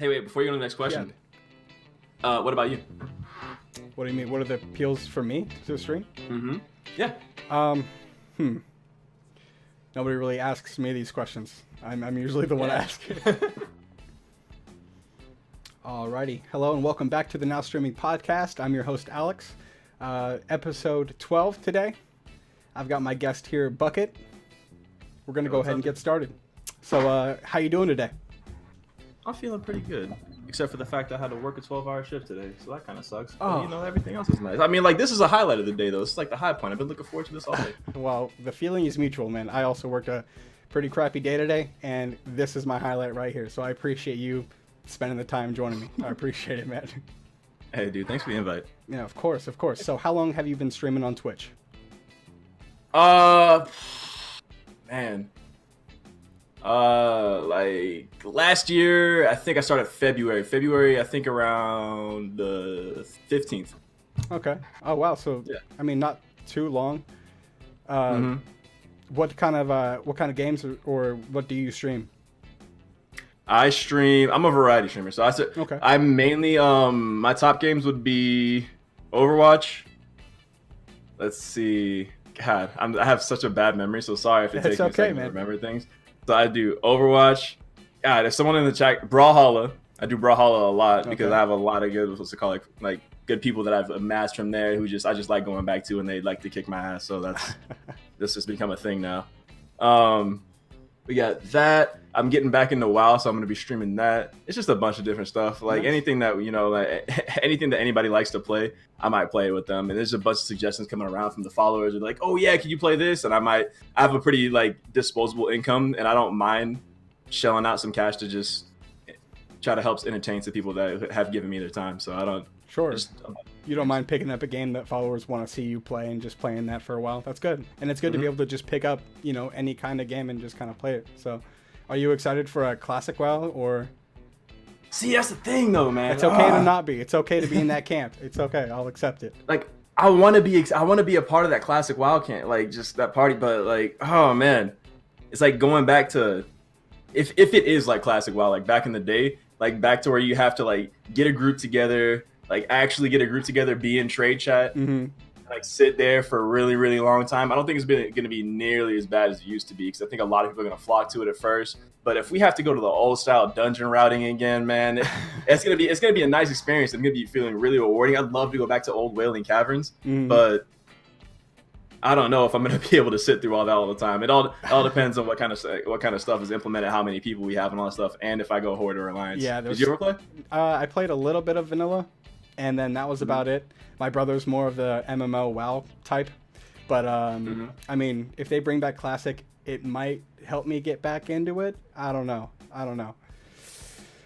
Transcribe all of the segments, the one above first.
Hey, wait, before you go to the next question, what about you? What do you mean? What are the appeals for me to the stream? Mm-hmm. Yeah. Um, hmm. Nobody really asks me these questions. I'm usually the one asking. Alrighty. Hello and welcome back to the Now Streaming Podcast. I'm your host, Alex. Episode 12 today. I've got my guest here, Bucket. We're going to go ahead and get started. So, how you doing today? I'm feeling pretty good, except for the fact I had to work a 12-hour shift today, so that kind of sucks. Oh. But, everything else is nice. I mean, like, this is a highlight of the day, though. It's like the high point. I've been looking forward to this all day. Well, the feeling is mutual, man. I also worked a pretty crappy day today, and this is my highlight right here. So I appreciate you spending the time joining me. I appreciate it, man. Hey, dude, thanks for the invite. Yeah, of course, of course. So how long have you been streaming on Twitch? Man. Like last year, I think I started February, I think around the 15th. Okay. Oh, wow. So, Yeah. I mean, not too long. What kind of games or what do you stream? I'm a variety streamer, so Okay. I'm mainly my top games would be Overwatch. Let's see. God, I have such a bad memory, so sorry if it takes me a second to remember things. So I do Overwatch. God, if someone in the chat, Brawlhalla. I do Brawlhalla a lot because I have a lot of good, what's it called, like good people that I've amassed from there who I just like going back to, and they like to kick my ass. So this has become a thing now. We got that. I'm getting back into WoW, so I'm gonna be streaming that. It's just a bunch of different stuff. Like anything that anything that anybody likes to play, I might play with them. And there's a bunch of suggestions coming around from the followers. They're like, "Oh yeah, can you play this?" And I have a pretty disposable income, and I don't mind shelling out some cash to just try to help entertain some people that have given me their time. So I don't. Sure. You don't mind picking up a game that followers want to see you play and just playing that for a while. That's good. And it's good to be able to just pick up, any kind of game and just kind of play it. So are you excited for a classic WoW or? See, that's the thing though, man. It's okay to not be. It's okay to be in that camp. It's okay. I'll accept it. Like I want to be a part of that classic WoW camp, like just that party, but oh man. It's like going back to if it is like classic WoW, like back in the day, like back to where you have to get a group together, actually get a group together, be in trade chat, sit there for a really, really long time. I don't think it's going to be nearly as bad as it used to be, because I think a lot of people are going to flock to it at first. But if we have to go to the old style dungeon routing again, man, it's going to be a nice experience. I'm going to be feeling really rewarding. I'd love to go back to old Wailing Caverns, but I don't know if I'm going to be able to sit through all that all the time. It all depends on what kind of stuff is implemented, how many people we have, and all that stuff, and if I go Horde or Alliance. Yeah, did you ever play? I played a little bit of vanilla, and then that was about it. My brother's more of the MMO WoW type, but I mean, if they bring back classic, it might help me get back into it. I don't know.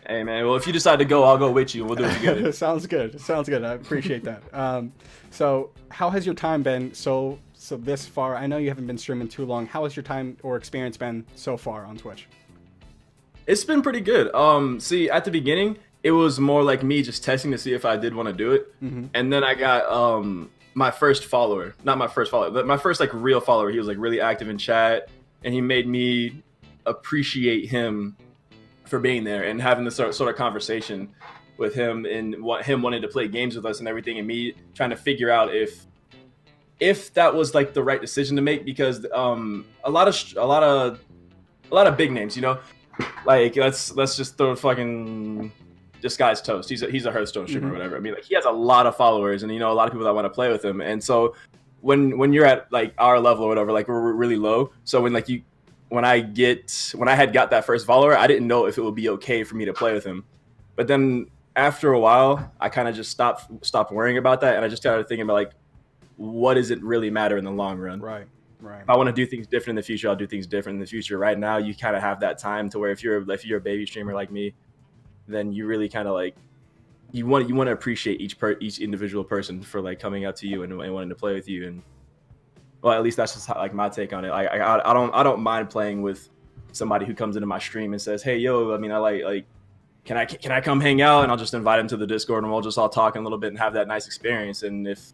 Hey man, well if you decide to go, I'll go with you. We'll do it together. Sounds good. I appreciate that. So how has your time been so this far? I know you haven't been streaming too long. How has your time or experience been so far on Twitch? It's been pretty good. See, at the beginning, it was more like me just testing to see if I did want to do it. And then I got my first follower. Not my first follower, but my first real follower. He was really active in chat, and he made me appreciate him for being there and having this sort of conversation with him, and him wanting to play games with us and everything, and me trying to figure out if that was the right decision to make, because a lot of big names, let's just throw fucking this guy's Toast. He's a Hearthstone streamer or whatever. I mean, he has a lot of followers, and a lot of people that want to play with him. And so when you're at our level or whatever, we're really low. So when I had got that first follower, I didn't know if it would be okay for me to play with him. But then after a while, I kind of just stopped worrying about that, and I just started thinking about what does it really matter in the long run? Right. If I want to do things different in the future, I'll do things different in the future. Right now, you kind of have that time to where if you're a baby streamer like me, then you really kind of you want to appreciate each individual person for coming up to you and wanting to play with you. And well, at least that's just my take on it. I don't mind playing with somebody who comes into my stream and says, "Hey, yo, I mean, I can I come hang out?" And I'll just invite him to the Discord, and we'll just all talk a little bit and have that nice experience. And if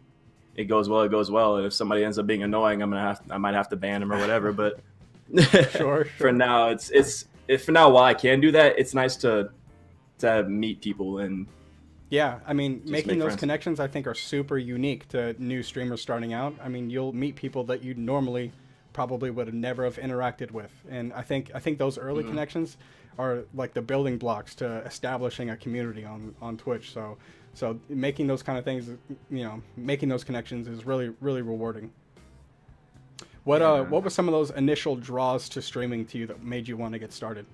it goes well, it goes well. And if somebody ends up being annoying, I might have to ban him or whatever. But sure. For now, it's for now, while I can do that, it's nice to to meet people and Yeah, I mean, just making make those friends. connections I think are super unique to new streamers starting out. I mean, you'll meet people that you normally probably would have never have interacted with, and I think those early connections are like the building blocks to establishing a community on Twitch. So making those kind of things, making those connections is really rewarding. Yeah, What were some of those initial draws to streaming to you that made you want to get started?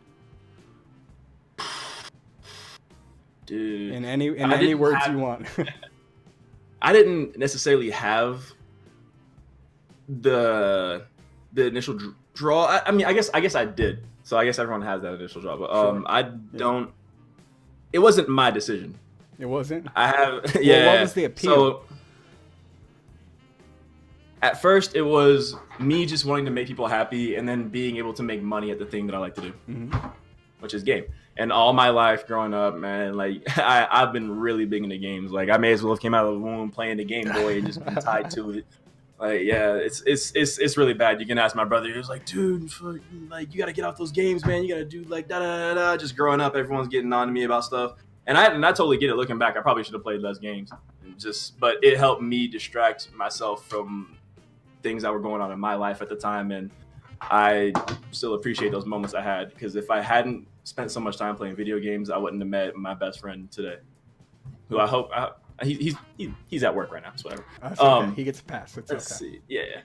dude. In any I didn't words have- you want. I didn't necessarily have the initial draw. I mean, I guess I did. So I guess everyone has that initial draw, but Sure. I don't. It wasn't my decision. It wasn't. I have Well, what was the appeal? So at first, it was me just wanting to make people happy, and then being able to make money at the thing that I like to do, which is game. And all my life growing up, man, like I've been really big into games. Like I may as well have came out of the womb playing the Game Boy and just been tied to it. Like yeah, it's really bad. You can ask my brother. He was like, dude, like you gotta get off those games, man. You gotta do like da da da da. Just growing up, everyone's getting on to me about stuff, and I totally get it. Looking back, I probably should have played less games. But it helped me distract myself from things that were going on in my life at the time, and I still appreciate those moments I had, because if I hadn't spent so much time playing video games, I wouldn't have met my best friend today, who I hope he's at work right now. So whatever. That's okay. He gets a pass. It's Let's okay. see. Yeah.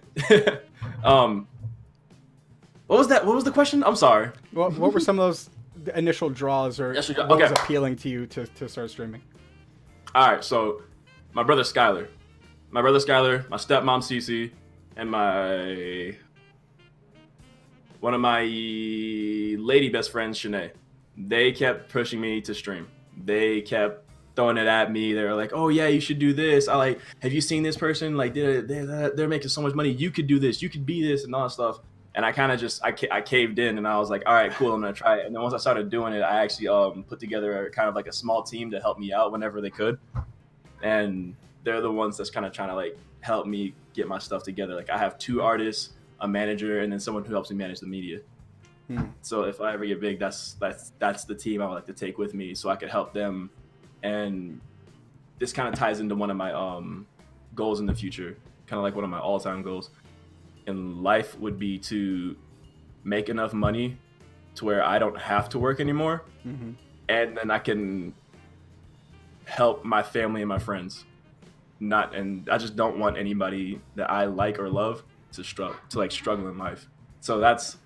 What was that? What was the question? I'm sorry. What were some of those initial draws, or Yes, what was okay. appealing to you to start streaming? All right. So my brother Skylar, my stepmom Cece, and one of my lady best friends, Shanae, they kept pushing me to stream. They kept throwing it at me. They were like, "Oh yeah, you should do this." Have you seen this person? Like they're making so much money. You could do this. You could be this and all that stuff. And I kind of just I caved in, and I was like, "All right, cool. I'm gonna try it." And then once I started doing it, I actually put together kind of like a small team to help me out whenever they could. And they're the ones that's kind of trying to like help me get my stuff together. Like I have 2 artists, a manager, and then someone who helps me manage the media. So if I ever get big, that's the team I would like to take with me, so I could help them. And this kind of ties into one of my goals in the future, kind of like one of my all-time goals in life would be to make enough money to where I don't have to work anymore, and then I can help my family and my friends. And I just don't want anybody that I like or love to struggle in life. So that's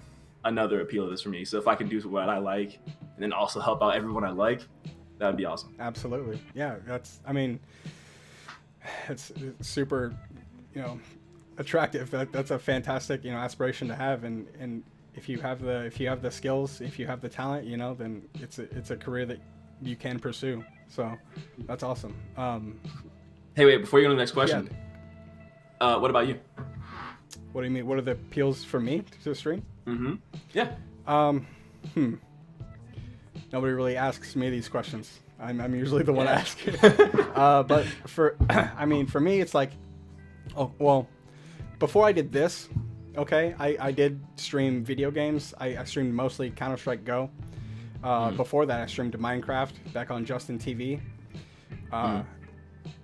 another appeal of this for me. So if I can do what I like and then also help out everyone I like, that would be awesome. Absolutely. Yeah, it's super, attractive. That's a fantastic, aspiration to have. And if you have the skills, if you have the talent, then it's a career that you can pursue. So that's awesome. Hey, wait, before you go to the next question, what about you? What do you mean? What are the appeals for me to stream? Yeah. Nobody really asks me these questions. I'm usually the one asking. But for me, it's like, before I did this, okay, I did stream video games. I streamed mostly Counter-Strike Go. Before that, I streamed Minecraft back on Justin TV.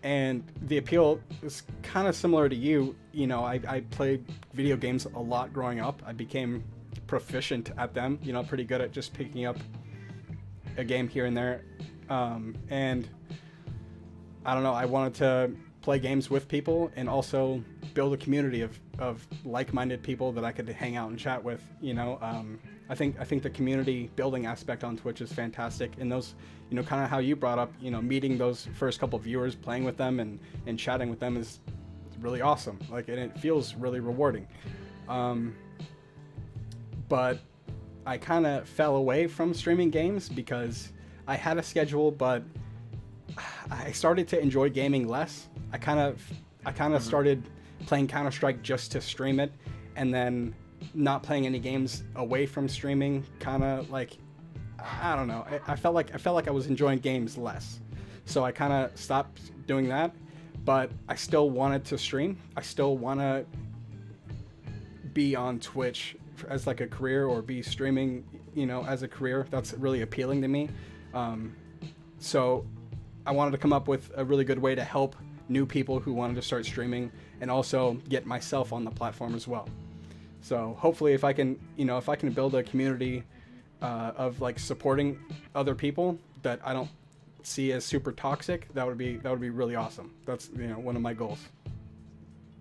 And the appeal is kind of similar to you. I played video games a lot growing up. I became proficient at them, pretty good at just picking up a game here and there. And I don't know, I wanted to play games with people and also build a community of like-minded people that I could hang out and chat with. I think the community building aspect on Twitch is fantastic, and those, kind of how you brought up, meeting those first couple viewers, playing with them and chatting with them is really awesome. Like, and it feels really rewarding. But I kind of fell away from streaming games because I had a schedule, but I started to enjoy gaming less. I kind of started playing Counter-Strike just to stream it, and then not playing any games away from streaming. Kind of like, I don't know. I felt like I was enjoying games less, so I kind of stopped doing that. But I still wanted to stream. I still want to be on Twitch as like a career, or be streaming, as a career. That's really appealing to me. So I wanted to come up with a really good way to help new people who wanted to start streaming and also get myself on the platform as well. So hopefully if I can build a community of like supporting other people that I don't see as super toxic, that would be really awesome. That's one of my goals.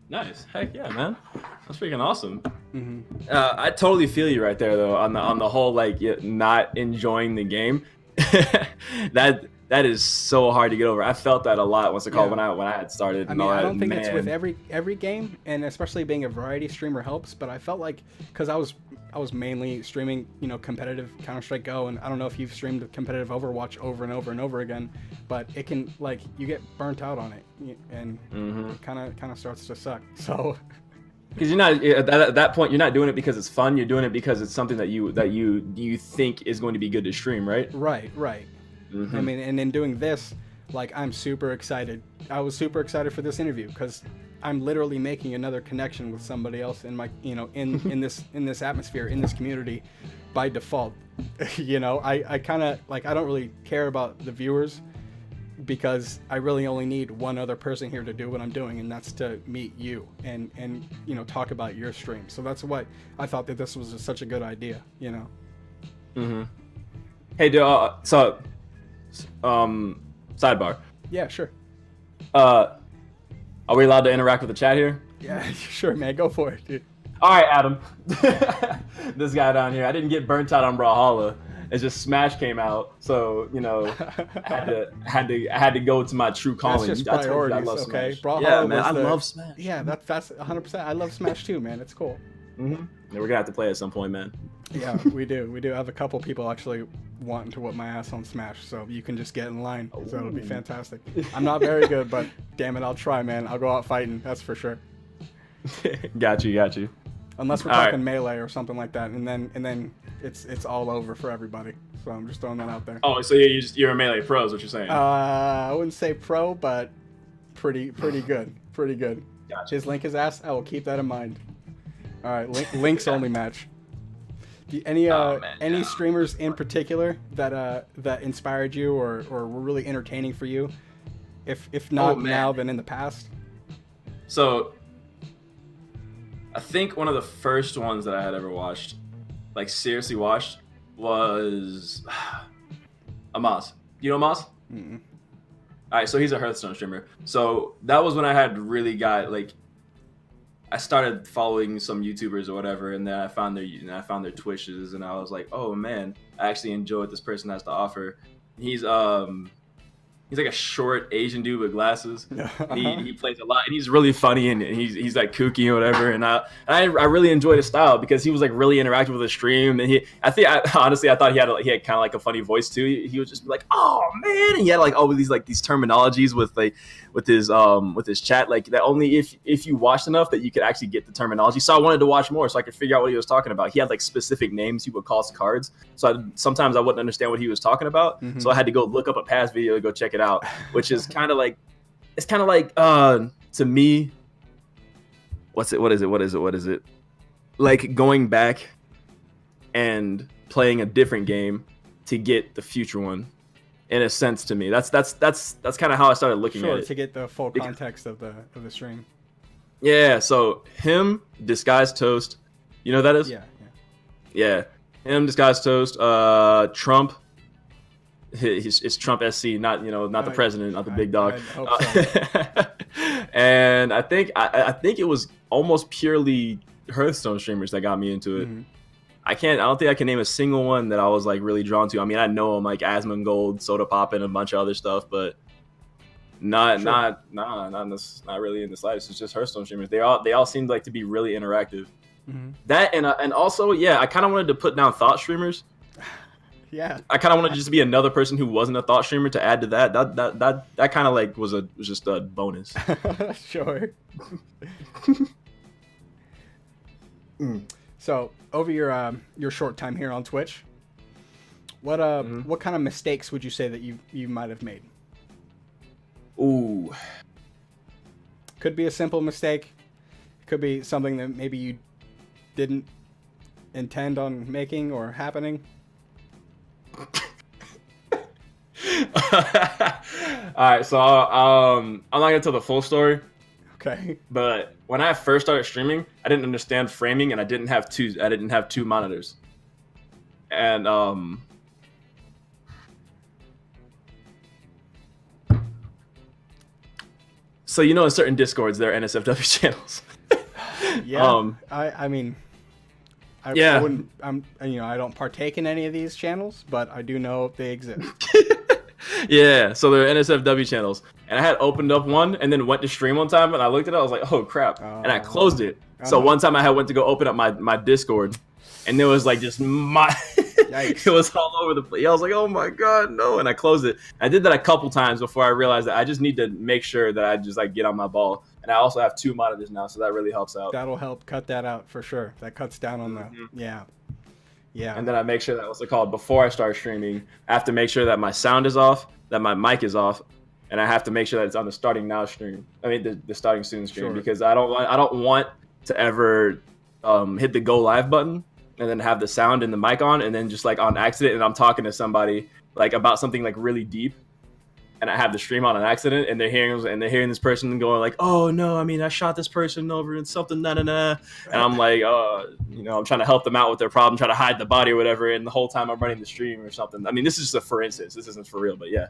Nice. Heck yeah, man. That's freaking awesome. Mm-hmm. I totally feel you right there, though, on the whole like not enjoying the game. That is so hard to get over. I felt that a lot when I had started. I mean, I don't think it's with every game, and especially being a variety streamer helps. But I felt like because I was mainly streaming, competitive Counter-Strike Go, and I don't know if you've streamed competitive Overwatch over and over and over again, but it can like you get burnt out on it, and it kind of starts to suck. So. Because you're not at that point, you're not doing it because it's fun. You're doing it because it's something that you think is going to be good to stream, right? Right. Mm-hmm. I mean, and in doing this, like I'm super excited. I was super excited for this interview because I'm literally making another connection with somebody else in my, in this atmosphere, in this community, by default. I kind of like I don't really care about the viewers because I really only need one other person here to do what I'm doing, and that's to meet you and talk about your stream. So that's why I thought that this was such a good idea. Mm-hmm. Hey, sidebar. Yeah, sure. Are we allowed to interact with the chat here? Yeah, sure, man. Go for it, dude. All right, Adam. This guy down here. I didn't get burnt out on Brawlhalla. It's just Smash came out, so I had to go to my true calling. That's just priorities, I love okay? Smash. Yeah, man, I love Smash. Yeah, that's 100%. I love Smash too, man. It's cool. Mm-hmm. Yeah, we're gonna have to play at some point, man. Yeah, we do. We do have a couple people actually wanting to whip my ass on Smash, so you can just get in line. So it'll be fantastic. I'm not very good, but damn it, I'll try, man. I'll go out fighting. That's for sure. Got you. Unless we're talking melee or something like that, and then it's all over for everybody. So I'm just throwing that out there. Oh, so you're a melee pro, is what you're saying? I wouldn't say pro, but pretty good. Pretty good. Gotcha. His Link his ass. I will keep that in mind. All right, Link's only match. Any streamers in particular that inspired you or were really entertaining for you? If not now, then in the past. So, I think one of the first ones that I had ever watched, like seriously watched, was Amaz. You know Amaz? Mm-mm. All right, so he's a Hearthstone streamer. So that was when I had really got like. I started following some YouTubers or whatever, and then I found their Twitches, and I was like, oh man, I actually enjoy what this person has to offer. He's like a short Asian dude with glasses. He plays a lot, and he's really funny, and he's like kooky or whatever. And I really enjoyed his style because he was like really interactive with the stream. And I thought he had kind of like a funny voice too. He would just be like, oh man, and he had like all of these terminologies with his chat, like that only if you watched enough that you could actually get the terminology. So I wanted to watch more so I could figure out what he was talking about. He had like specific names he would call cards, so sometimes I wouldn't understand what he was talking about. Mm-hmm. So I had to go look up a past video to go check it out, which is kind of like to me, what is it like going back and playing a different game to get the future one. In a sense, to me, that's kind of how I started looking at it. To get the full context of the stream. Yeah. So him, Disguised Toast, you know who that is? Yeah. Him, Disguised Toast. Trump. It's Trump SC, not the president, not the big dog. I hope so. And I think it was almost purely Hearthstone streamers that got me into it. Mm-hmm. I don't think I can name a single one that I was like really drawn to. I mean, I know them like Asmongold, Soda Pop, and a bunch of other stuff, but not really in the slightest. It's just Hearthstone streamers. They all seemed like to be really interactive. Mm-hmm. That and also, yeah, I kind of wanted to put down thought streamers. Yeah, I kind of wanted to just be another person who wasn't a thought streamer to add to that. That kind of like was just a bonus. Sure. So over your short time here on Twitch, what kind of mistakes would you say that you might have made? Ooh. Could be a simple mistake. Could be something that maybe you didn't intend on making or happening. All right, so I'm not gonna tell the full story, Okay. but when I first started streaming, I didn't understand framing, and I didn't have two monitors, and so in certain Discords there are NSFW channels. Yeah. I mean, I Yeah. wouldn't. I don't partake in any of these channels, but I do know they exist. Yeah, so they're NSFW channels, and I had opened up one and then went to stream one time, and I looked at it, I was like, oh crap, and I closed it. So one time I went to go open up my Discord, and there was like just it was all over the place. I was like, oh my god, no, and I closed it. I did that a couple times before I realized that I just need to make sure that I just like get on my ball, and I also have 2 monitors now, so that really helps out. That'll help cut that out for sure. That cuts down on the yeah. And then I make sure that, what's it called, before I start streaming, I have to make sure that my sound is off, that my mic is off, and I have to make sure that it's on the starting now stream. I mean, the starting soon stream, Sure. because I don't want to ever hit the go live button and then have the sound and the mic on, and then just like on accident, and I'm talking to somebody like about something like really deep, and I have the stream on an accident, and they're hearing this person going like, oh no, I mean, I shot this person over and something, and I'm like, I'm trying to help them out with their problem, try to hide the body or whatever, and the whole time I'm running the stream or something. I mean, this is just a for instance, this isn't for real, but yeah.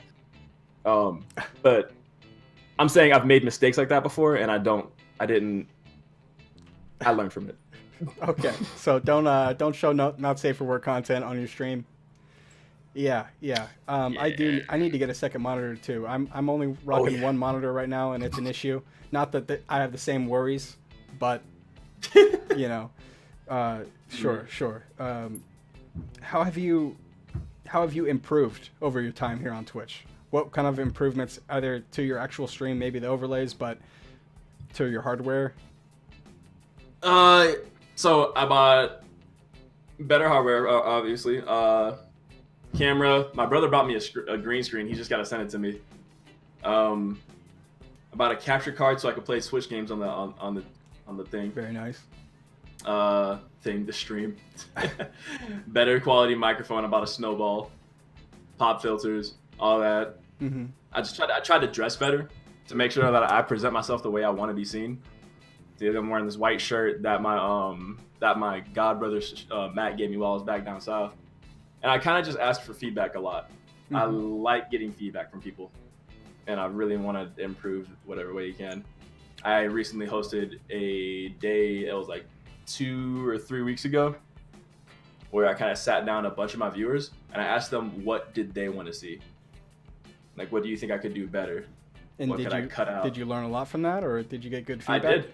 But I'm saying I've made mistakes like that before, and I learned from it. Okay, so don't show not safe for work content on your stream. Yeah. I need to get a second monitor too. I'm only rocking one monitor right now, and it's an issue. Not that I have the same worries, but sure. How have you improved over your time here on Twitch? What kind of improvements, either to your actual stream, maybe the overlays, but to your hardware? So I bought better hardware, obviously. Camera. My brother bought me a green screen. He just got to send it to me. I bought a capture card so I could play Switch games on the thing. Very nice. The stream. Better quality microphone. I bought a snowball, pop filters, all that. Mm-hmm. I tried to dress better to make sure that I present myself the way I want to be seen. See, I'm wearing this white shirt that my god brother Matt gave me while I was back down south. And I kind of just ask for feedback a lot. Mm-hmm. I like getting feedback from people, and I really want to improve whatever way you can. I recently hosted a day, it was like 2 or 3 weeks ago, where I kind of sat down a bunch of my viewers, and I asked them what did they want to see. Like, what do you think I could do better? And what could I cut out? Did you learn a lot from that, or did you get good feedback? I did.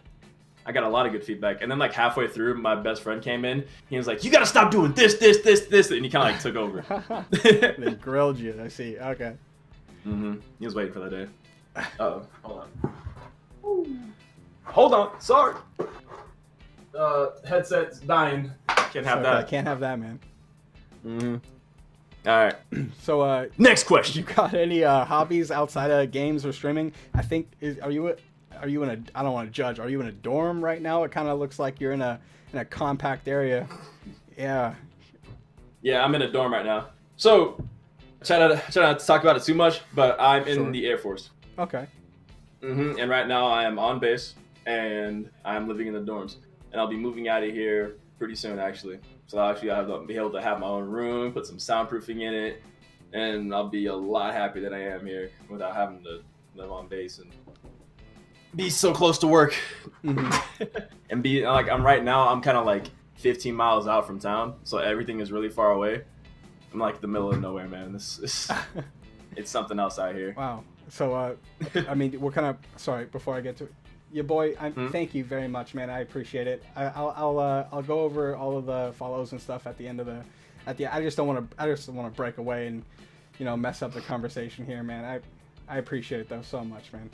I got a lot of good feedback. And then like halfway through, my best friend came in. He was like, you got to stop doing this. And he kind of like took over. They grilled you. I see. Okay. Mm-hmm. He was waiting for that day. Uh-oh. Hold on. Sorry. Headset's dying. Can't have that. I can't have that, man. Mm-hmm. All right. So, next question. You got any hobbies outside of games or streaming? I think, are you in a, I don't want to judge, are you in a dorm right now? It kind of looks like you're in a compact area. Yeah. Yeah, I'm in a dorm right now. So, I try not to talk about it too much, but I'm in the Air Force. Okay. Mm-hmm. And right now I am on base, and I'm living in the dorms. And I'll be moving out of here pretty soon, actually. So actually I'll be able to have my own room, put some soundproofing in it, and I'll be a lot happier than I am here without having to live on base and be so close to work. Mm-hmm. And be like, I'm kind of like 15 miles out from town, so everything is really far away. I'm like the middle of nowhere, man. It's something else out here. Wow. So, I mean, what kind of, sorry, before I get to it, your boy, thank you very much, man. I appreciate it. I'll go over all of the follows and stuff at the end of I just don't want to break away and, mess up the conversation here, man. I appreciate it though so much, man.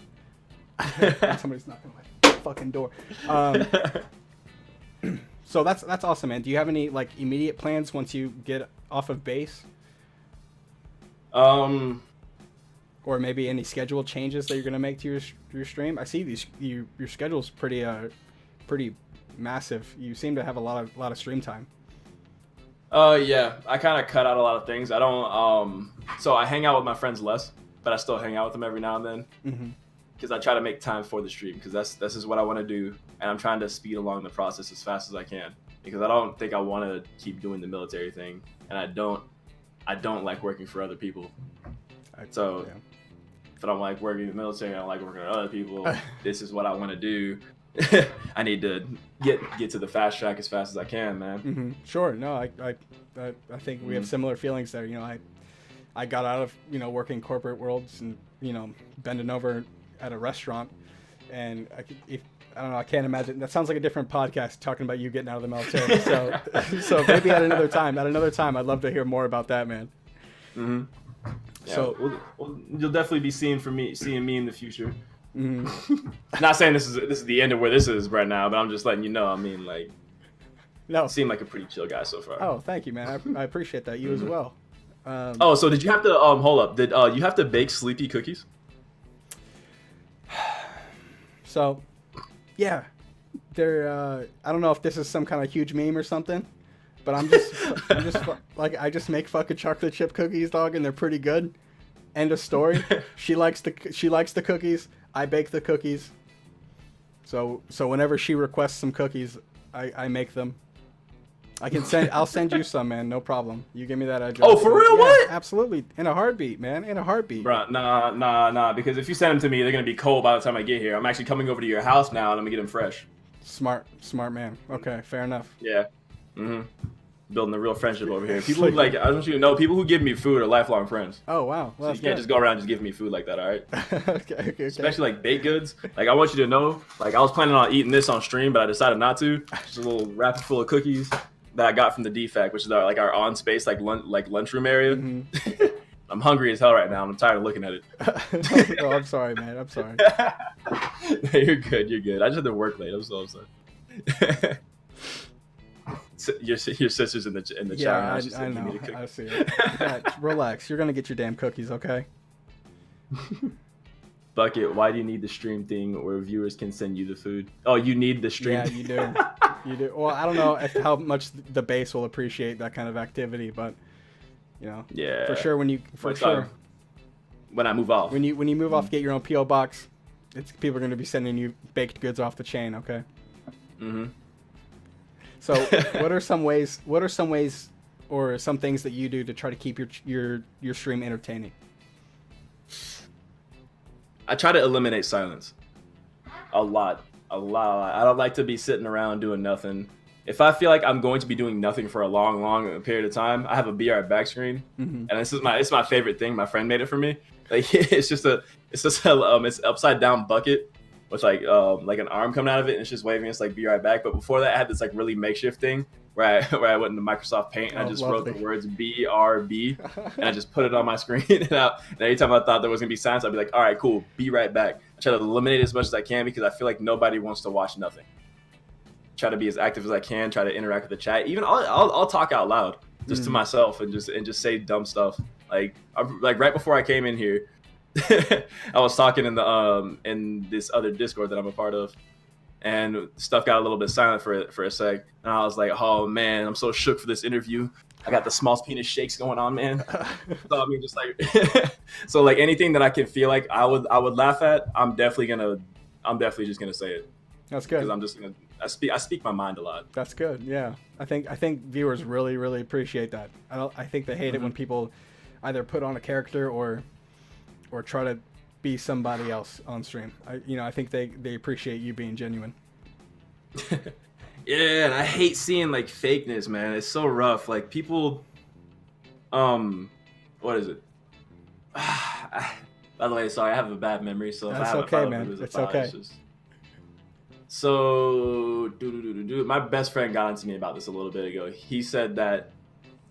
Somebody's knocking on my fucking door. So that's awesome, man. Do you have any like immediate plans once you get off of base? Or maybe any schedule changes that you're gonna make to your stream? I see your schedule's pretty massive. You seem to have a lot of stream time. Yeah, I kind of cut out a lot of things. I don't. So I hang out with my friends less, but I still hang out with them every now and then Mm-hmm. because I try to make time for the stream because this is what I want to do, and I'm trying to speed along the process as fast as I can because I don't think I want to keep doing the military thing, and I don't like working for other people. So if I don't like working in the military, I don't like working for other people. This is what I want to do. I need to get to the fast track as fast as I can, man. Mm-hmm. Sure. No, I think we have similar feelings there. You know, I got out of, you know, working corporate worlds and, you know, bending over at a restaurant, and I don't know, I can't imagine. That sounds like a different podcast talking about you getting out of the military. So maybe at another time, I'd love to hear more about that, man. Mm-hmm. Yeah, So you'll definitely be seeing me in the future. Mm-hmm. Not saying this is the end of where this is right now, but I'm just letting you know. I mean, like, no, seem like a pretty chill guy so far. Oh, thank you, man. I appreciate that. You as well. So did you have to hold up? Did you have to bake sleepy cookies? So, yeah, they're. I don't know if this is some kind of huge meme or something, but I'm just like I just make fucking chocolate chip cookies, dog, and they're pretty good. End of story. She likes the cookies. I bake the cookies. So whenever she requests some cookies, I make them. I'll send you some, man. No problem. You give me that address. Oh, for real? Yeah, What? Absolutely. In a heartbeat, man. In a heartbeat. Bruh, nah. Because if you send them to me, they're gonna be cold by the time I get here. I'm actually coming over to your house now, and I'm gonna get them fresh. Smart man. Okay, fair enough. Yeah. Mm-hmm. Building a real friendship over here. People who, like, I want you to know, people who give me food are lifelong friends. Oh wow. Well, So you can't just go around just giving me food like that, all right? okay. Especially like baked goods. Like, I want you to know, like, I was planning on eating this on stream, but I decided not to. Just a little wrapper full of cookies that I got from the DFAC, which is our on space like lunchroom area. Mm-hmm. I'm hungry as hell right now. I'm tired of looking at it. Oh, I'm sorry, man. I'm sorry. You're good. I just had to work late. I'm so sorry. Your sister's in the chat. Yeah, Now. I know. I see it. Yeah, relax. You're gonna get your damn cookies, okay? Bucket, why do you need the stream thing where viewers can send you the food? Oh, you need the stream. Yeah, you do. You do. Well, I don't know how much the base will appreciate that kind of activity, but you know, yeah, for sure. When I move off, when you move off, get your own PO box. People are going to be sending you baked goods off the chain. Okay. Mm-hmm. So, what are some ways, or some things that you do to try to keep your stream entertaining? I try to eliminate silence. A lot. I don't like to be sitting around doing nothing. If I feel like I'm going to be doing nothing for a long period of time, I have a be right back screen, Mm-hmm. and it's my favorite thing. My friend made it for me. Like it's upside down bucket with like an arm coming out of it, and it's just waving. It's like be right back. But before that, I had this like really makeshift thing where I went into Microsoft Paint and I just wrote the words BRB and I just put it on my screen. And every time I thought there was gonna be silence, I'd be like, all right, cool, be right back. I try to eliminate as much as I can because I feel like nobody wants to watch nothing. Try to be as active as I can. Try to interact with the chat. Even I'll talk out loud just to myself and just say dumb stuff. Like right before I came in here, I was talking in this other Discord that I'm a part of, and stuff got a little bit silent for a sec. And I was like, oh man, I'm so shook for this interview. I got the small penis shakes going on, man. So I mean, just like so like anything that I can feel like I would laugh at, I'm definitely just gonna say it. That's good. Because I'm just gonna I speak my mind a lot. That's good. Yeah, I think viewers really appreciate that. I think they hate it when people either put on a character or try to be somebody else on stream. I think they appreciate you being genuine. Yeah, and I hate seeing like fakeness, man. It's so rough. Like people, what is it? By the way, sorry, I have a bad memory, so if That's I have okay, a man. It's okay. So, my best friend got onto me about this a little bit ago. He said that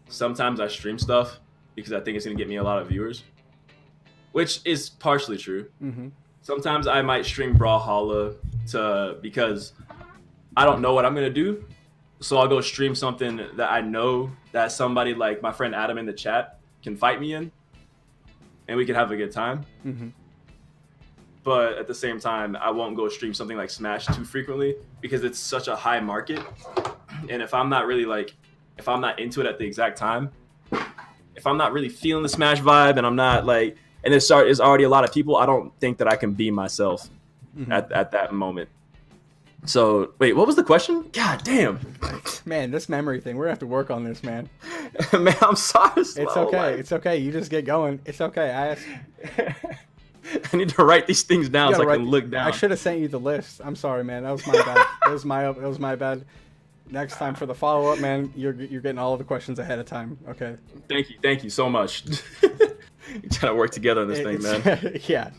sometimes I stream stuff because I think it's gonna get me a lot of viewers, which is partially true. Mm-hmm. Sometimes I might stream Brawlhalla because I don't know what I'm gonna do, so I'll go stream something that I know that somebody like my friend Adam in the chat can fight me in, and we can have a good time. Mm-hmm. But at the same time, I won't go stream something like Smash too frequently because it's such a high market, and if I'm not really like if I'm not into it at the exact time, if I'm not really feeling the Smash vibe and I'm not like, and there's already a lot of people, I don't think that I can be myself at that moment. So wait, what was the question? God damn. Man, this memory thing, we're gonna have to work on this, man. Man, I'm sorry. It's okay. It's okay. You just get going. It's okay. I need to write these things down so I can look down. I should have sent you the list. I'm sorry, man. That was my bad. It was my bad. Next time for the follow up, man, you're getting all of the questions ahead of time. Okay. Thank you so much. We're trying to work together on this thing, man. Yeah.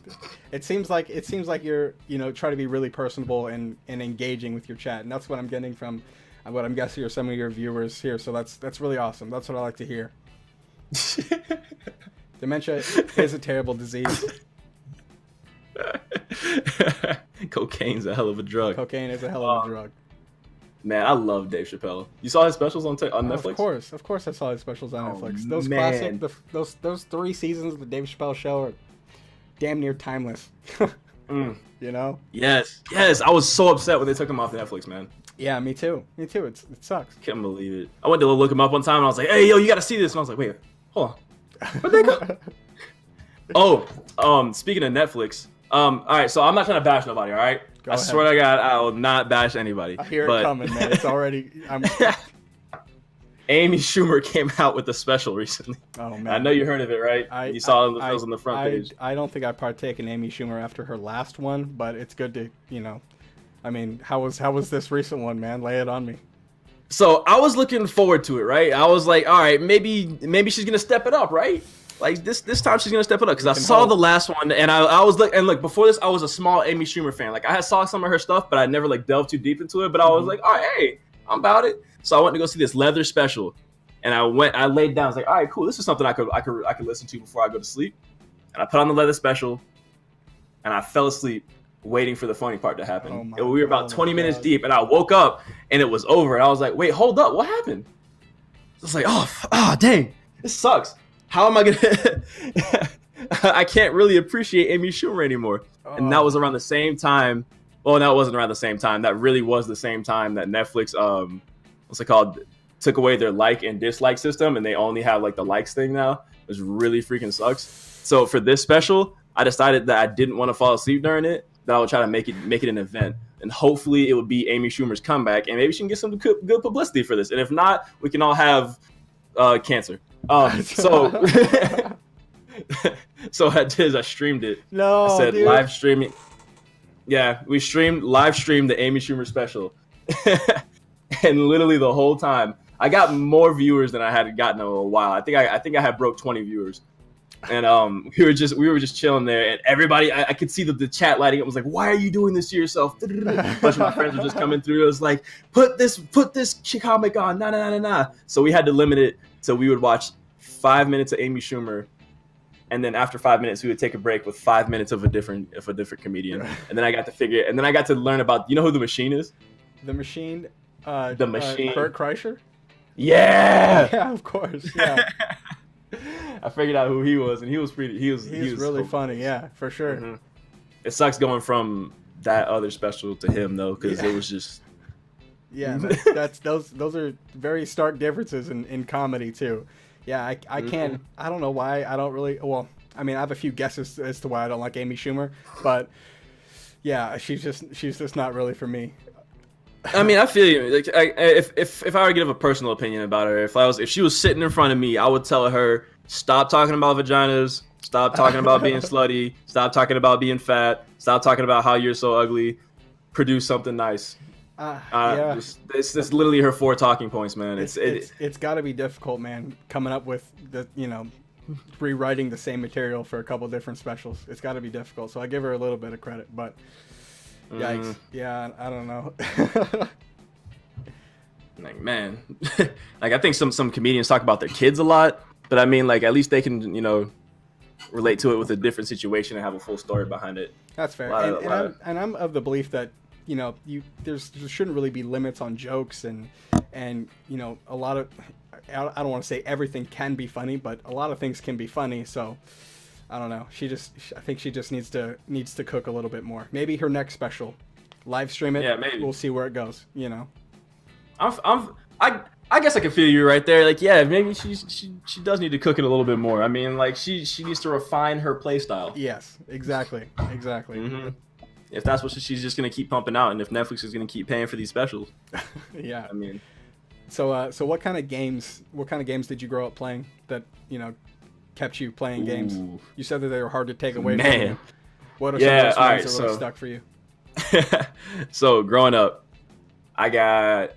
It seems like you're try to be really personable and engaging with your chat, and that's what I'm getting from what I'm guessing are some of your viewers here. So that's really awesome. That's what I like to hear. Dementia is a terrible disease. Cocaine's a hell of a drug. Cocaine is a hell of a drug. Man, I love Dave Chappelle. You saw his specials on Netflix? Of course, I saw his specials on Netflix. Those man. classic, those 3 seasons of the Dave Chappelle show are damn near timeless. You know? Yes. I was so upset when they took him off Netflix, man. Yeah, me too. It sucks. Can't believe it. I went to look him up one time and I was like, "Hey, yo, you got to see this." And I was like, "Wait, hold on, where'd they go?" Speaking of Netflix, all right. So I'm not trying to bash nobody. All right. I swear to God, I will not bash anybody. I hear it coming, man. It's already. Amy Schumer came out with a special recently. Oh man! I know you heard of it, right? You saw it was on the front page. I don't think I partake in Amy Schumer after her last one, but it's good to, I mean, how was this recent one, man? Lay it on me. So I was looking forward to it, right? I was like, all right, maybe she's gonna step it up, right? Like this time she's gonna step it up, because I saw the last one and I was look before this I was a small Amy Schumer fan. Like I saw some of her stuff, but I never like delved too deep into it. But I was like, all right, hey, I'm about it. So I went to go see this leather special, and I laid down. I was like, all right, cool. This is something I could listen to before I go to sleep. And I put on the leather special, and I fell asleep waiting for the funny part to happen. We were about 20 minutes deep, and I woke up and it was over. And I was like, wait, hold up, what happened? I was like, oh dang, this sucks. How am I gonna? I can't really appreciate Amy Schumer anymore. And that was around the same time. Well, that wasn't around the same time. That really was the same time that Netflix, what's it called, took away their like and dislike system, and they only have like the likes thing now. It really freaking sucks. So for this special, I decided that I didn't want to fall asleep during it. That I would try to make it an event, and hopefully it would be Amy Schumer's comeback, and maybe she can get some good publicity for this. And if not, we can all have cancer. So I did. I streamed it. No, I said dude. Live streaming. Yeah, we live streamed the Amy Schumer special, and literally the whole time I got more viewers than I had gotten in a while. I think I had broke 20 viewers, and we were just chilling there, and everybody I could see the chat lighting up. Was like, why are you doing this to yourself? A bunch of my friends were just coming through. It was like, put this comic on, nah. So we had to limit it. So we would watch 5 minutes of Amy Schumer, and then after 5 minutes, we would take a break with 5 minutes of a different comedian. And then I got to learn about, you know who The Machine is? The Machine. The Machine. Bert Kreischer. Yeah. Yeah, of course. Yeah. I figured out who he was, and he was really funny. Yeah, for sure. Mm-hmm. It sucks going from that other special to him though, because it was just. Yeah, those are very stark differences in comedy too. Yeah, I can't. I don't know why I don't really. Well, I mean, I have a few guesses as to why I don't like Amy Schumer, but yeah, she's just not really for me. I mean, I feel you. Like, if I were to give a personal opinion about her, if she was sitting in front of me, I would tell her, stop talking about vaginas, stop talking about being slutty, stop talking about being fat, stop talking about how you're so ugly, produce something nice. Yeah. It's literally her 4 talking points, man. It's got to be difficult, man, coming up with the rewriting the same material for a couple different specials. It's got to be difficult. So I give her a little bit of credit, but yikes. Yeah, I don't know. Like, man, like I think some comedians talk about their kids a lot, but I mean, like, at least they can relate to it with a different situation and have a full story behind it. That's fair. And I'm of the belief that there shouldn't really be limits on jokes and a lot of, I don't want to say everything can be funny, but a lot of things can be funny. So I don't know. I think she just needs to cook a little bit more. Maybe her next special, live stream it. Yeah, maybe. We'll see where it goes. I guess I can feel you right there. Like, yeah, maybe she does need to cook it a little bit more. I mean, like she needs to refine her play style. Yes, exactly. Mm-hmm. If that's what she's just gonna keep pumping out, and if Netflix is gonna keep paying for these specials, Yeah. I mean, So what kind of games did you grow up playing that kept you playing games? You said that they were hard to take away from you. What are some of those ones that really stuck for you? So growing up, I got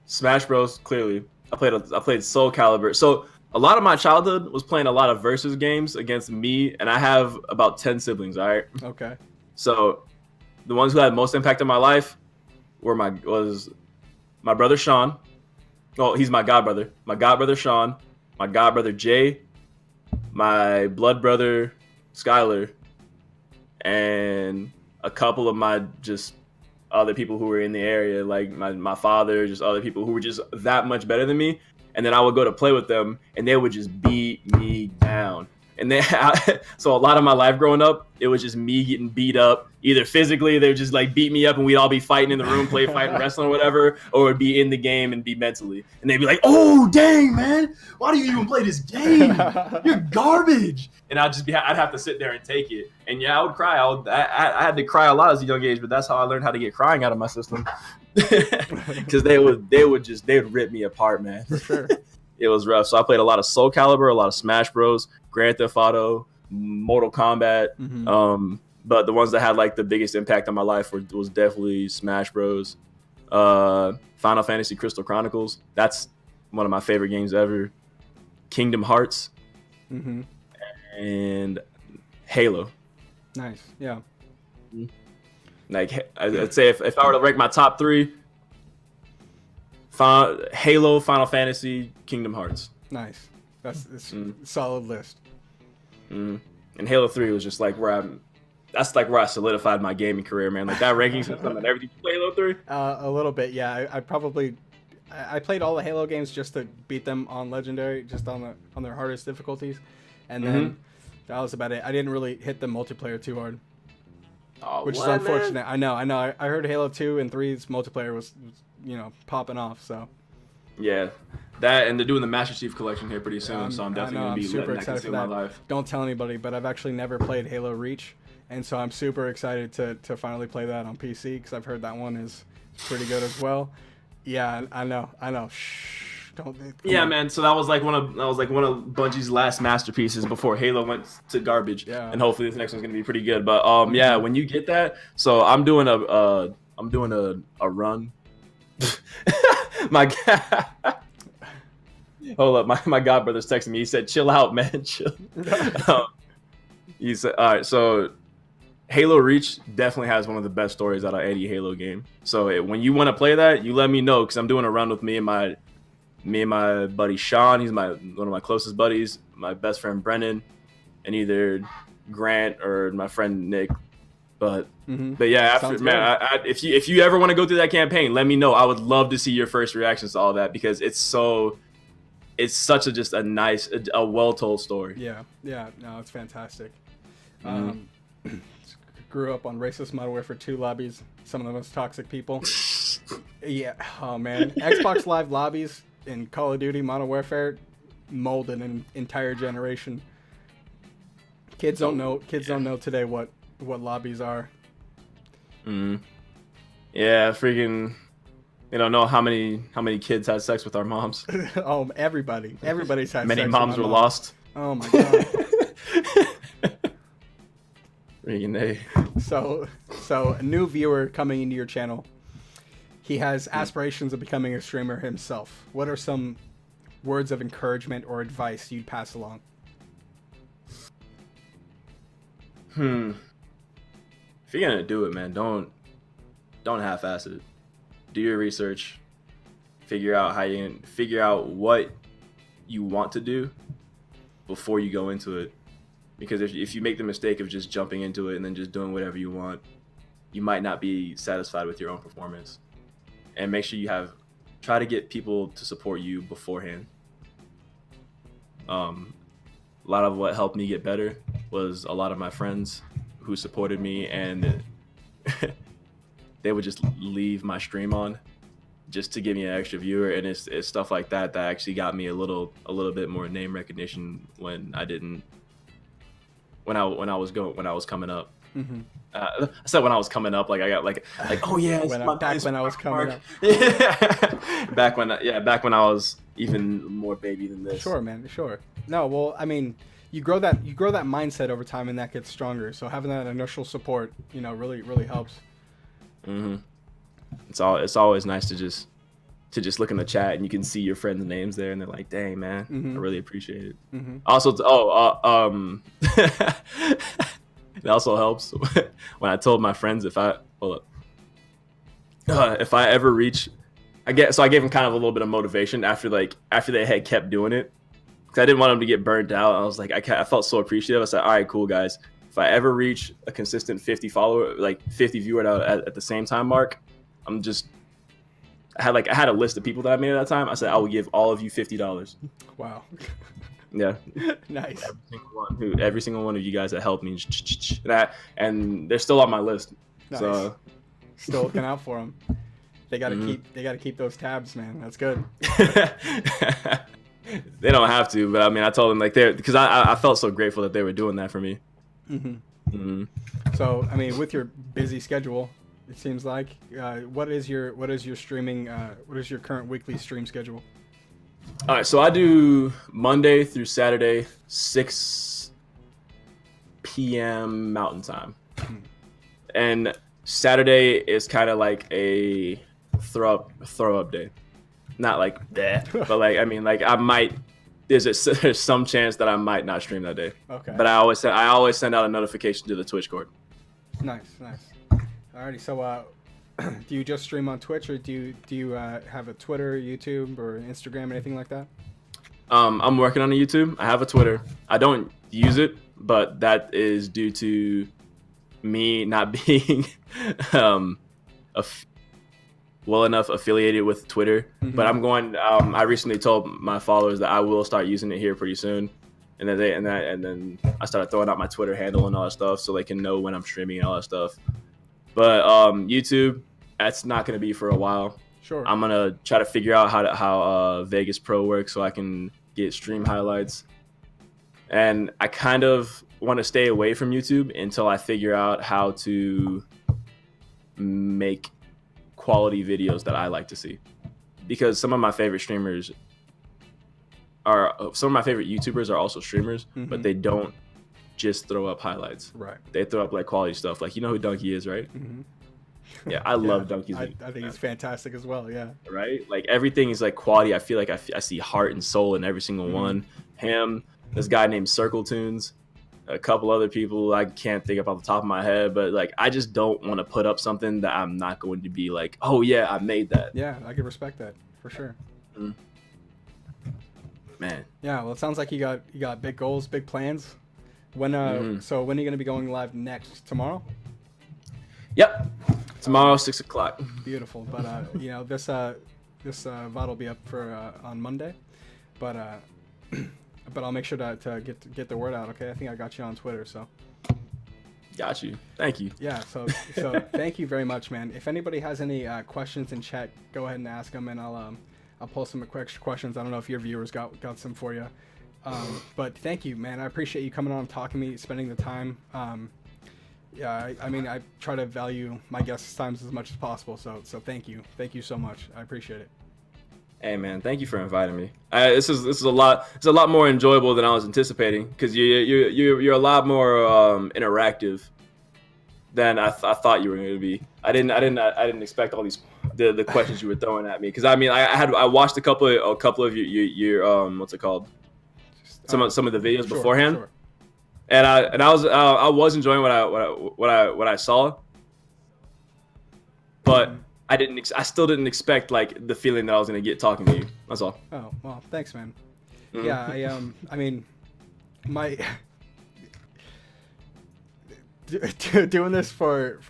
Smash Bros. Clearly, I played Soul Calibur. So a lot of my childhood was playing a lot of versus games against me, and I have about 10 siblings. All right. Okay. So the ones who had most impact on my life was my brother Sean. Oh, he's my godbrother. My godbrother Sean, my godbrother Jay, my blood brother Skylar, and a couple of my just other people who were in the area, like my father, just other people who were just that much better than me. And then I would go to play with them, and they would just beat me down. And so a lot of my life growing up, it was just me getting beat up. Either physically, they would just like beat me up, and we'd all be fighting in the room, fighting, wrestling, or whatever, or it'd be in the game and be mentally. And they'd be like, "Oh, dang, man, why do you even play this game? You're garbage." And I'd have to sit there and take it. And yeah, I would cry. I had to cry a lot as a young age, but that's how I learned how to get crying out of my system. Because they would rip me apart, man. For sure. It was rough. So I played a lot of Soul Calibur, a lot of Smash Bros, Grand Theft Auto, Mortal Kombat. Mm-hmm. But the ones that had like the biggest impact on my life was definitely Smash Bros, Final Fantasy Crystal Chronicles. That's one of my favorite games ever. Kingdom Hearts, mm-hmm. and Halo. Nice, yeah. Like I'd say if I were to rank my top three, Halo, Final Fantasy, Kingdom Hearts. Nice. That's a solid list. And Halo 3 was just like that's like where I solidified my gaming career, man. Like that ranking system and everything. You play Halo 3? A little bit, yeah. I played all the Halo games just to beat them on Legendary, just on their hardest difficulties, and then that was about it. I didn't really hit the multiplayer too hard, which is unfortunate. Man? I know. I heard Halo 2 and 3's multiplayer was popping off. So yeah, that and they're doing the Master Chief Collection here pretty soon, so I'm definitely gonna be super excited for that. My life. Don't tell anybody, but I've actually never played Halo Reach, and so I'm super excited to finally play that on PC because I've heard that one is pretty good as well. Yeah, I know. Shh, don't. Yeah, man. So that was like one of Bungie's last masterpieces before Halo went to garbage. Yeah. And hopefully this next one's gonna be pretty good. But yeah, when you get that, so I'm doing a run. My God. Hold up, my godbrother's texting me. He said, "Chill out, man. Chill." He said, "All right, so." Halo Reach definitely has one of the best stories out of any Halo game. So when you want to play that, you let me know because I'm doing a run with me and my buddy Sean. He's one of my closest buddies. My best friend Brennan, and either Grant or my friend Nick. But yeah, if you ever want to go through that campaign, let me know. I would love to see your first reactions to all that because it's such a nice, well told story. Yeah, no, it's fantastic. Grew up on racist Modern Warfare 2 lobbies, some of the most toxic people. Yeah, oh man. Xbox Live lobbies in Call of Duty Modern Warfare molded an entire generation. Kids don't know today what lobbies are. Yeah, freaking they don't know how many kids had sex with our moms. Oh, everybody's had many sex moms with were my mom. lost. Oh my God. So a new viewer coming into your channel, he has aspirations of becoming a streamer himself. What are some words of encouragement or advice you'd pass along? If you're gonna do it, man, don't half-ass it. Do your research. Figure out what you want to do before you go into it. Because if you make the mistake of just jumping into it and then just doing whatever you want, you might not be satisfied with your own performance. And make sure try to get people to support you beforehand. A lot of what helped me get better was a lot of my friends who supported me, and they would just leave my stream on just to give me an extra viewer, and it's stuff like that that actually got me a little bit more name recognition when I was coming up. Mm-hmm. I said when I was coming up, like I got like oh yeah, when I was coming up. Yeah, back when I was even more baby than this. Sure, man. Sure. No, well, I mean, you grow that mindset over time, and that gets stronger. So having that initial support, really helps. Mm-hmm. It's always nice to just look in the chat and you can see your friends' names there, and they're like, "Dang, man, I really appreciate it." Mm-hmm. Also, it also helps when I told my friends if I ever reach, I gave them kind of a little bit of motivation after they had kept doing it, because I didn't want them to get burnt out. I was like, I felt so appreciative. I said, all right, cool guys, if I ever reach a consistent 50 follower, like 50 viewer at the same time mark, I had a list of people that I made at that time. I said, I will give all of you $50. Wow. Yeah. Nice. Every single one of you guys that helped me, and they're still on my list. Nice. So still looking out for them. They gotta keep those tabs, man. That's good. They don't have to, but I mean, I told them because I felt so grateful that they were doing that for me. Mm-hmm. Mm-hmm. So I mean, with your busy schedule, it seems like what is your streaming? What is your current weekly stream schedule? All right, so I do Monday through Saturday, 6 p.m. Mountain Time, and Saturday is kind of like a throw up day. Not like that, but I might. There's some chance that I might not stream that day. Okay. But I always send out a notification to the Twitch Court. Nice. Alrighty, so do you just stream on Twitch, or do you have a Twitter, YouTube, or Instagram, anything like that? I'm working on a YouTube. I have a Twitter. I don't use it, but that is due to me not being well enough affiliated with Twitter. Mm-hmm. But I'm going. I recently told my followers that I will start using it here pretty soon, and then I started throwing out my Twitter handle and all that stuff, so they can know when I'm streaming and all that stuff. But YouTube, that's not going to be for a while. Sure. I'm going to try to figure out how Vegas Pro works so I can get stream highlights. And I kind of want to stay away from YouTube until I figure out how to make quality videos that I like to see. Because some of my favorite YouTubers are also streamers, mm-hmm. but they don't just throw up highlights. Right. They throw up like quality stuff. Like, you know who Donkey is, right? Mm-hmm. Yeah, I love Donkey's. I think he's fantastic as well. Yeah. Right. Like everything is like quality. I feel like I see heart and soul in every single mm-hmm. one. Him, this guy named Circle Tunes, a couple other people I can't think of off the top of my head, but like I just don't want to put up something that I'm not going to be like, oh yeah, I made that. Yeah, I can respect that for sure. Mm-hmm. Man. Yeah. Well, it sounds like you got big goals, big plans. When mm-hmm. So when are you going to be going live next? Tomorrow? Yep. Tomorrow, 6 o'clock. Beautiful. But this VOD will be up for on Monday, but I'll make sure to get the word out. Okay. I think I got you on Twitter, so. Got you. Thank you. Yeah. So thank you very much, man. If anybody has any questions in chat, go ahead and ask them, and I'll post some extra questions. I don't know if your viewers got some for you. But thank you, man. I appreciate you coming on and talking to me, spending the time. Yeah, I mean, I try to value my guests' times as much as possible. So thank you so much. I appreciate it. Hey, man, thank you for inviting me. This is a lot. It's a lot more enjoyable than I was anticipating, because you're a lot more interactive than I thought you were going to be. I didn't expect all these the questions you were throwing at me, because I mean I watched a couple of your what's it called, some of the videos beforehand. Sure. And I was enjoying what I saw, but mm-hmm. I still didn't expect like the feeling that I was gonna get talking to you. That's all. Oh well, thanks, man. Mm-hmm. Yeah, I mean, my doing this for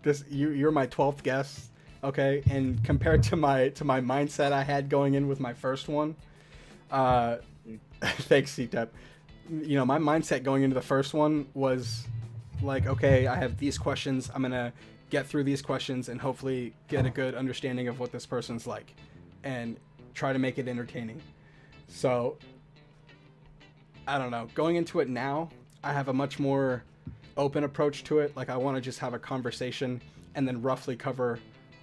this, you're my 12th guest, okay? And compared to my mindset I had going in with my first one, thanks, CTEP. My mindset going into the first one was like, okay, I have these questions. I'm gonna get through these questions and hopefully get a good understanding of what this person's like and try to make it entertaining. So, I don't know. Going into it now, I have a much more open approach to it. Like, I want to just have a conversation and then roughly cover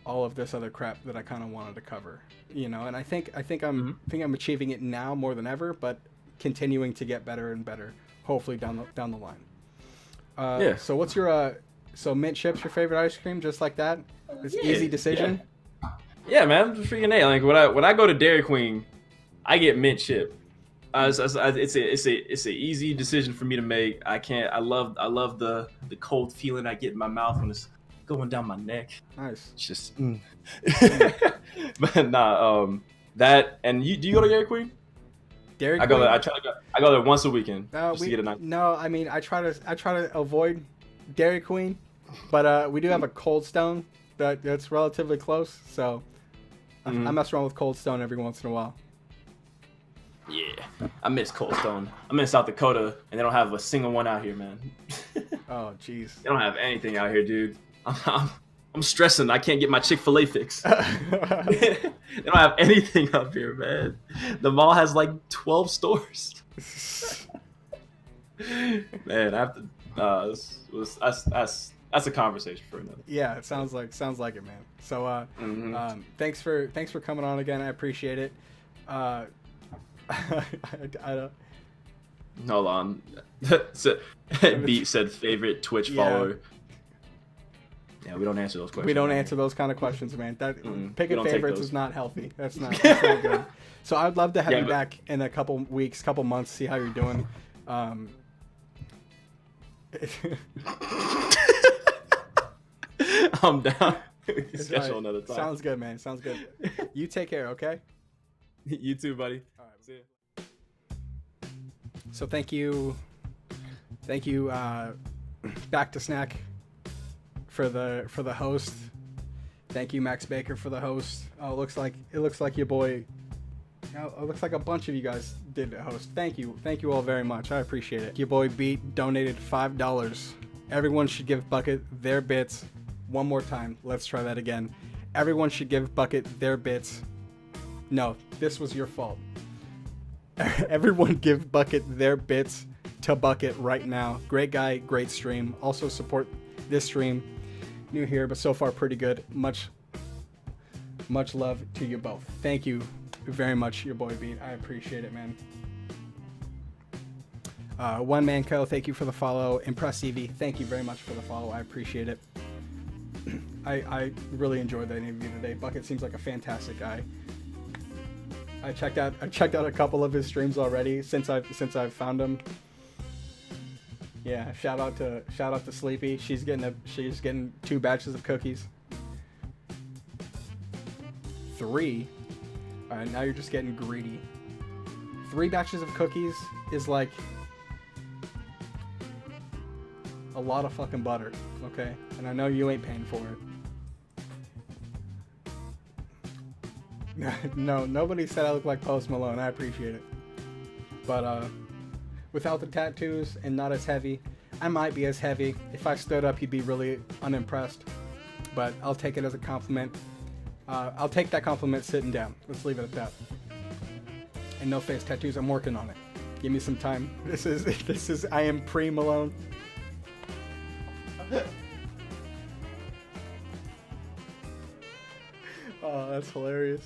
all of this other crap that I kind of wanted to cover, you know. And I think I'm achieving it now more than ever, but continuing to get better and better, hopefully down the line. Yeah. So what's your so mint chips your favorite ice cream? Just like that? It's easy decision. Yeah, man, freaking A. Like when I go to Dairy Queen, I get mint chip. It's a easy decision for me to make. I love the cold feeling I get in my mouth when it's going down my neck. Nice. It's just but nah, that, and do you go to Dairy Queen? Dairy Queen? I go there once a weekend just to get a night. No, I mean I try to avoid Dairy Queen, but we do have a Cold Stone that's relatively close, so I mess around with Cold Stone every once in a while. Yeah, I miss Cold Stone. I'm in South Dakota, and they don't have a single one out here, man. Oh, jeez. They don't have anything out here, dude. I'm stressing. I can't get my Chick-fil-A fix. They don't have anything up here, man. The mall has like 12 stores. Man, I have to. That's a conversation for another. Yeah, it sounds like it, man. So, thanks for coming on again. I appreciate it. I don't. Hold on. Beat said favorite Twitch follower. Yeah, we don't answer those questions. We don't answer those kind of questions, man. Picking favorites is not healthy. That's not good. So I'd love to have you back in a couple weeks, couple months, see how you're doing. I'm down. We can schedule another time. Sounds good, man. Sounds good. You take care, okay? You too, buddy. All right, see ya. So thank you, Back to Snack for the host. Thank you, Max Baker, for the host. Oh, it looks like your boy. It looks like a bunch of you guys did the host. Thank you all very much. I appreciate it. Your boy Beat donated $5. Everyone should give Bucket their bits. One more time. Let's try that again. Everyone should give Bucket their bits. No, this was your fault. Everyone give Bucket their bits to Bucket right now. Great guy, great stream. Also support this stream. New here, but so far pretty good. Much love to you both. Thank you very much, your boy Beat. I appreciate it, man. One Man Co, thank you for the follow. Impress Evie, thank you very much for the follow. I appreciate it. I really enjoyed that interview today. Bucket seems like a fantastic guy. I checked out a couple of his streams already since I've found him. Yeah, shout out to Sleepy. She's getting 2 batches of cookies. 3. All right, now you're just getting greedy. 3 batches of cookies is like a lot of fucking butter, okay? And I know you ain't paying for it. No, nobody said I look like Post Malone. I appreciate it. But without the tattoos and not as heavy, I might be as heavy. If I stood up, you'd be really unimpressed. But I'll take it as a compliment. I'll take that compliment sitting down. Let's leave it at that. And no face tattoos. I'm working on it. Give me some time. This is. I am pre-Malone. Oh, that's hilarious.